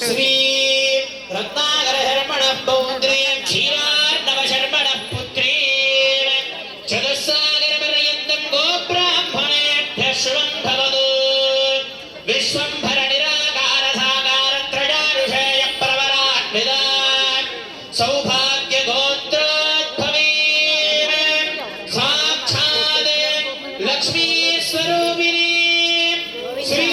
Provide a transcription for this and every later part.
श्री रत्नाकर शर्मण पौत्री क्षीरार्णव शर्मण पुत्री चतुस्सागर पर्यन्तं गोब्राह्मणेभ्यः शुभं भवतु विश्वंभर निराकार साकार त्रयारुषेय प्रवरान्विता सौभाग्य गोत्रोद्भवे साक्षात् लक्ष्मी स्वरूपिणी श्री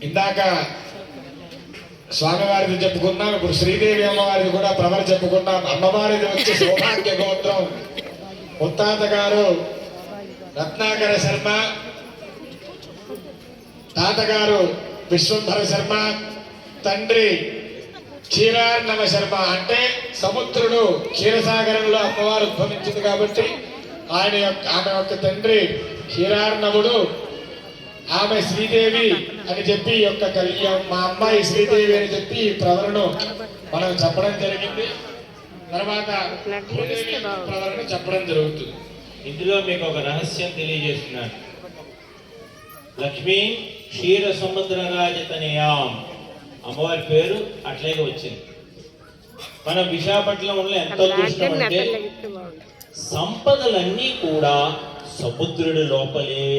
ఇందాక స్వామివారిది చెప్పుకున్నాం, ఇప్పుడు శ్రీదేవి అమ్మవారిది కూడా ప్రవర్ చెప్పుకున్నాం. అమ్మవారిది వచ్చి సౌభాగ్య గోత్రం. ముత్తాత గారు రత్నాకర శర్మ, తాతగారు విశ్వంభర శర్మ, తండ్రి క్షీరార్ణవ శర్మ. అంటే సముద్రుడు క్షీరసాగరంలో అమ్మవారు ఉద్భవించింది కాబట్టి ఆమె యొక్క తండ్రి క్షీరార్ణవుడు, ఆమె శ్రీదేవి అని చెప్పి మా అమ్మాయి శ్రీదేవి అని చెప్పి ఈ ప్రవరను మనం చెప్పడం జరిగింది. తర్వాత ప్రవరను చెప్పడం జరుగుతుంది. ఇందులో మీకు ఒక రహస్యం తెలియజేస్తున్నాను. లక్ష్మీ క్షీర సముద్రరాజతనయాం అమ్మవారి పేరు అట్లాగే వచ్చింది. మనం విశాఖపట్నంలో ఎంత అదృష్టం అంటే సంపదలన్నీ కూడా సముద్రుడి లోపలే